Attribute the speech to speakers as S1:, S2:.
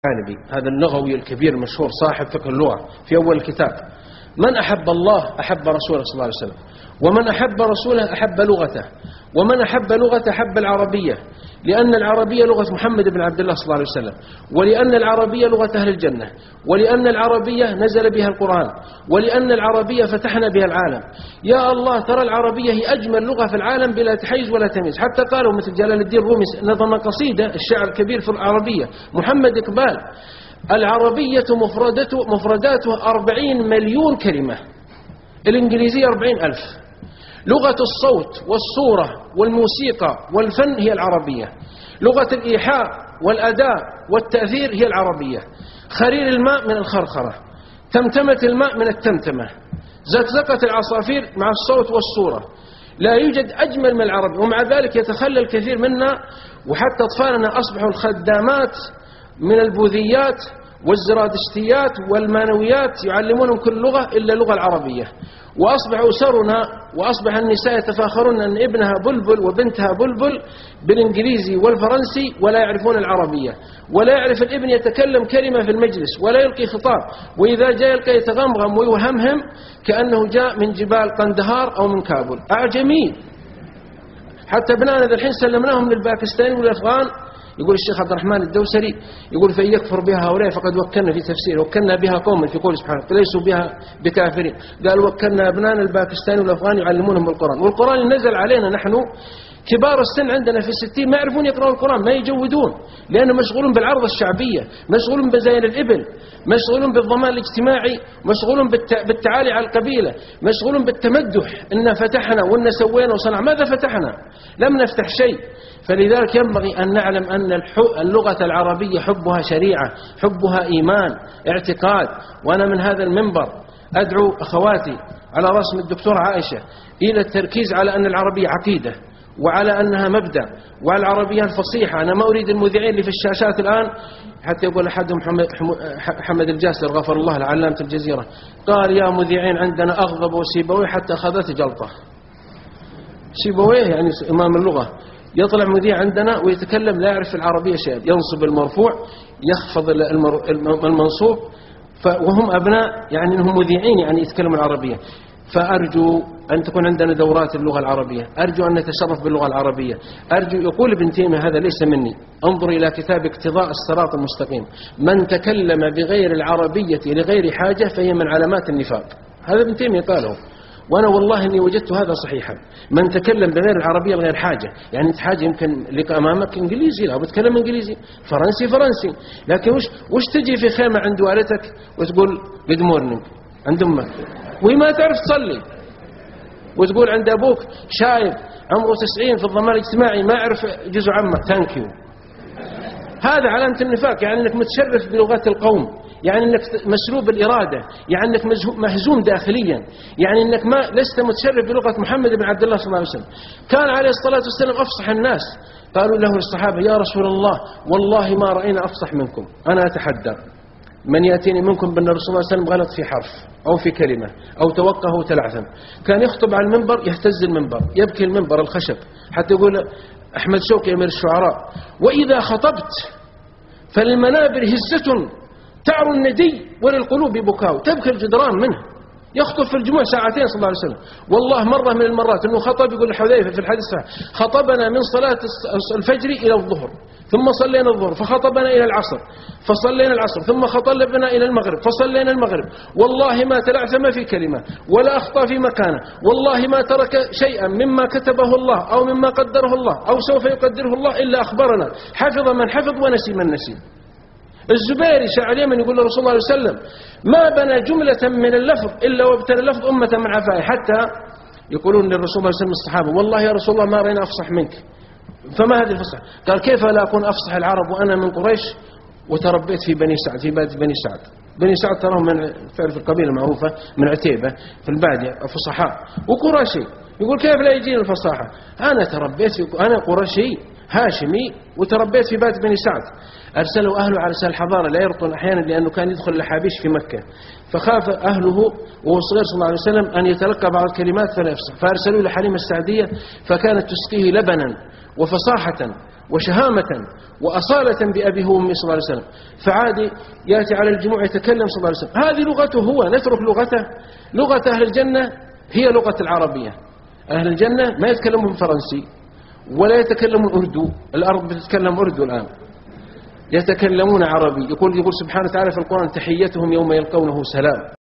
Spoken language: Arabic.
S1: الثعالبي هذا اللغوي الكبير المشهور صاحب فقه اللغة في أول الكتاب: من أحب الله أحب رسوله صلى الله عليه وسلم، ومن أحب رسوله أحب لغته، ومن أحب لغته أحب العربية، لأن العربية لغة محمد بن عبد الله صلى الله عليه وسلم، ولأن العربية لغة أهل الجنة، ولأن العربية نزل بها القرآن، ولأن العربية فتحنا بها العالم. يا الله، ترى العربية هي أجمل لغة في العالم بلا تحيز ولا تمييز. حتى قالوا مثل جلال الدين الرومي نظم قصيدة الشاعر الكبير في العربية محمد إقبال: العربية مفرداتها 40 مليون كلمة، الإنجليزية 40,000. لغة الصوت والصورة والموسيقى والفن هي العربية، لغة الإيحاء والأداء والتأثير هي العربية. خرير الماء من الخرخرة، تمتمة الماء من التمتمة، زقزقة العصافير مع الصوت والصورة. لا يوجد أجمل من العربي، ومع ذلك يتخلى الكثير منا، وحتى أطفالنا أصبحوا الخدامات من البوذيات والزرادشتيات والمانويات يعلمونهم كل لغة إلا اللغة العربية. وأصبح أسرنا وأصبح النساء يتفاخرون أن ابنها بلبل وبنتها بلبل بالإنجليزي والفرنسي ولا يعرفون العربية، ولا يعرف الابن يتكلم كلمة في المجلس ولا يلقي خطاب، وإذا جاء يلقى يتغمغم ويوهمهم كأنه جاء من جبال قندهار أو من كابل. أعجمي. حتى ابنائنا ذا الحين سلمناهم للباكستان والأفغان. يقول الشيخ عبد الرحمن الدوسري يقول: فإن يكفر بها هؤلاء فقد وكلنا في تفسير، وكلنا بها قوما في قول سبحانه ليسوا بها بكافرين. قال: وكلنا أبنائنا الباكستاني والأفغان يعلمونهم القرآن. والقرآن نزل علينا نحن كبار السن، عندنا في 60 ما يعرفون يقرأوا القرآن، ما يجودون، لأنهم مشغولون بالعرض الشعبية، مشغولون بزين الإبل، مشغولون بالضمان الاجتماعي، مشغولون بالتعالي على القبيلة، مشغولون بالتمدح إن فتحنا وإن سوينا وصنع. ماذا فتحنا؟ لم نفتح شيء. فلذلك ينبغي أن نعلم أن اللغة العربية حبها شريعة، حبها إيمان، اعتقاد. وأنا من هذا المنبر أدعو أخواتي على رسم الدكتورة عائشة إلى التركيز على أن العربية عقيدة، وعلى أنها مبدأ، وعلى العربية الفصيحة. أنا ما أريد المذيعين اللي في الشاشات الآن، حتى يقول أحدهم حمد الجاسر غفر الله له علامة الجزيرة، قال: يا مذيعين عندنا أغضبوا سيبويه حتى أخذت جلطة. سيبويه يعني إمام اللغة، يطلع مذيع عندنا ويتكلم لا يعرف العربية شيء، ينصب المرفوع يخفض المنصوب، وهم أبناء يعني أنهم مذيعين يعني يتكلموا العربية. فأرجو أن تكون عندنا دورات اللغة العربية، أرجو أن نتشرف باللغة العربية، أرجو. يقول ابن تيمية هذا ليس مني، انظر إلى كتاب اقتضاء الصراط المستقيم: من تكلم بغير العربية لغير حاجة فهي من علامات النفاق. هذا ابن تيمية قاله، وأنا والله إني وجدت هذا صحيحا. من تكلم بغير العربية لغير حاجة، يعني أنت حاجة يمكن لك أمامك إنجليزي، لا بتكلم إنجليزي، فرنسي، لكن وش تجي في خيمة عند والدتك وتقول good morning عند أمك وهي ما تعرف تصلي، وتقول عند أبوك شايب عمره 90 في الضمان الاجتماعي ما يعرف جزء عامة thank you. هذا علامة النفاق، يعني أنك متشرف بلغة القوم، يعني أنك مسلوب الإرادة، يعني أنك مهزوم داخليا، يعني أنك لست متشرف بلغة محمد بن عبد الله صلى الله عليه وسلم. كان عليه الصلاة والسلام أفصح الناس. قالوا له الصحابة: يا رسول الله والله ما رأينا أفصح منكم، أنا أتحدى من يأتيني منكم بأن الرسول صلى الله عليه وسلم غلط في حرف أو في كلمة أو توقه وتلعثم. كان يخطب على المنبر يهتز المنبر، يبكي المنبر الخشب، حتى يقول أحمد شوقي أمير الشعراء: وإذا خطبت فالمنابر هزة تعر الندي وللقلوب بكاء، تبكي الجدران منه. يخطب في الجمعة ساعتين صلى الله عليه وسلم. والله مرة من المرات أنه خطب، يقول حذيفة في الحديث الصحيح: خطبنا من صلاة الفجر إلى الظهر، ثم صلينا الظهر، فخطبنا إلى العصر، فصلينا العصر، ثم خطبنا إلى المغرب، فصلينا المغرب. والله ما تلعثم في كلمة ولا أخطأ في مكانه، والله ما ترك شيئا مما كتبه الله أو مما قدره الله أو سوف يقدره الله إلا أخبرنا، حفظ من حفظ ونسي من نسي. الزبيري شاعر اليمن يقول لرسول الله صلى الله عليه وسلم: ما بنى جملة من اللفظ إلا وابتلى اللفظ أمة من عفائه. حتى يقولون للرسول صلى الله عليه وسلم الصحابة: والله يا رسول الله ما رأينا أفصح منك. فما هذه الفصحى؟ قال: كيف لا أكون أفصح العرب وأنا من قريش وتربيت في بني سعد، في بادية بني سعد. بني سعد تراهم من تعرف القبيلة المعروفة من عتيبة في البادية فصحاء وقرشي. يقول: كيف لا يجيني الفصاحة؟ أنا تربيت، أنا قرشي هاشمي وتربيت في بادية بني سعد. أرسلوا أهله على سهل الحضارة لا يرطن أحيانا، لأنه كان يدخل الحابيش في مكة، فخاف أهله وهو صغير صلى الله عليه وسلم أن يتلقى بعض الكلمات فلا يفصح، فأرسلوا إلى حليمة السعدية فكانت تسقيه لبنا وفصاحة وشهامة وأصالة بأبيه وأمه صلى الله عليه وسلم، فعاد يأتي على الجموع يتكلم صلى الله عليه وسلم. هذه لغته هو، نترك لغته. لغة أهل الجنة هي لغة العربية. أهل الجنة ما يتكلمون فرنسي ولا يتكلمون أردو. الأرض بتتكلم أردو الآن، يتكلمون عربي. يقول سبحانه وتعالى في القرآن: تحيتهم يوم يلقونه سلام.